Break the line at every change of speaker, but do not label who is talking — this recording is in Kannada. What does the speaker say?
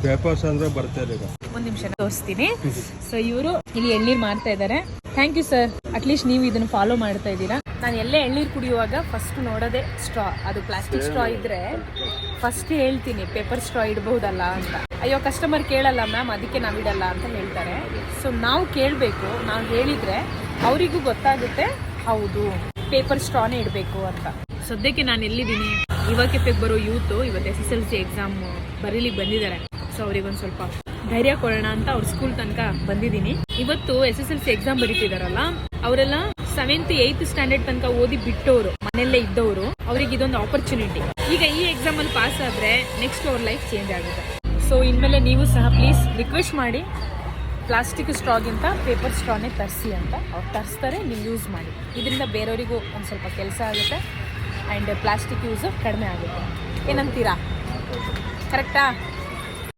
ಪೇಪರ್ಸ್ ಅಂದ್ರೆ ಬರ್ತಾರೆ ಈಗ.
ಒಂದು ನಿಮಿಷ ತೋರಿಸ್ತೀನಿ. ಸೊ ಇವರು ಇಲ್ಲಿ ಎಳ್ನೀರು ಮಾಡ್ತಾ ಇದ್ದಾರೆ. Thank you sir. ಅಟ್ಲೀಸ್ಟ್ ನೀವು ಇದನ್ನು ಫಾಲೋ ಮಾಡ್ತಾ ಇದ್ದೀರಾ. ನಾನು ಎಲ್ಲೇ ಎಳ್ನೀರು ಕುಡಿಯುವಾಗ ಫಸ್ಟ್ ನೋಡೋದೇ ಸ್ಟ್ರಾ. ಅದು ಪ್ಲಾಸ್ಟಿಕ್ ಸ್ಟ್ರಾ ಇದ್ರೆ ಫಸ್ಟ್ ಹೇಳ್ತೀನಿ ಪೇಪರ್ ಸ್ಟ್ರಾ ಇಡಬಹುದಲ್ಲ ಅಂತ. ಅಯ್ಯೋ ಕಸ್ಟಮರ್ ಕೇಳಲ್ಲ ಮ್ಯಾಮ್, ಅದಕ್ಕೆ ನಾವು ಇಡಲ್ಲ ಅಂತ ಹೇಳ್ತಾರೆ. ಸೊ ನಾವು ಕೇಳಬೇಕು, ನಾವು ಹೇಳಿದ್ರೆ ಅವರಿಗೂ ಗೊತ್ತಾಗುತ್ತೆ ಹೌದು ಪೇಪರ್ ಸ್ಟ್ರಾನೇ ಇಡಬೇಕು ಅಂತ. ಸದ್ಯಕ್ಕೆ ನಾನು ಎಲ್ಲಿದ್ದೀನಿ, ಇವಾಕೆಪೆಗೆ ಬರೋ ಯೂತು ಇವತ್ತು SSLC ಎಕ್ಸಾಮ್ ಬರೀಲಿಕ್ಕೆ ಬಂದಿದ್ದಾರೆ. ಸೊ ಅವ್ರಿಗೊಂದು ಸ್ವಲ್ಪ ಧೈರ್ಯ ಕೊಡೋಣ ಅಂತ ಅವ್ರ ಸ್ಕೂಲ್ ತನಕ ಬಂದಿದ್ದೀನಿ. ಇವತ್ತು SSLC ಎಕ್ಸಾಮ್ ಬರೀತಿದಾರಲ್ಲ, ಅವರೆಲ್ಲ 7th 8th ಸ್ಟ್ಯಾಂಡರ್ಡ್ ತನಕ ಓದಿ ಬಿಟ್ಟವರು, ಮನೆಯಲ್ಲೇ ಇದ್ದವರು. ಅವ್ರಿಗೆ ಇದೊಂದು ಆಪರ್ಚುನಿಟಿ. ಈಗ ಈ ಎಕ್ಸಾಮ್ ಅಲ್ಲಿ ಪಾಸ್ ಆದ್ರೆ ನೆಕ್ಸ್ಟ್ ಅವ್ರ ಲೈಫ್ ಚೇಂಜ್ ಆಗುತ್ತೆ. ಸೊ ಇನ್ಮೇಲೆ ನೀವು ಸಹ ಪ್ಲೀಸ್ ರಿಕ್ವೆಸ್ಟ್ ಮಾಡಿ ಪ್ಲಾಸ್ಟಿಕ್ ಸ್ಟ್ರಾಗಿಂತ ಪೇಪರ್ ಸ್ಟ್ರಾನೇ ತರಿಸಿ ಅಂತ. ಅವ್ರು ತರಿಸ್ತಾರೆ, ನೀವು ಯೂಸ್ ಮಾಡಿ. ಇದರಿಂದ ಬೇರೆಯವರಿಗೂ ಒಂದು ಸ್ವಲ್ಪ ಕೆಲಸ ಆಗುತ್ತೆ ಆ್ಯಂಡ್ ಪ್ಲಾಸ್ಟಿಕ್ ಯೂಸ್ ಕಡಿಮೆ ಆಗುತ್ತೆ. ಏನಂತೀರಾ? ಕರೆಕ್ಟಾ?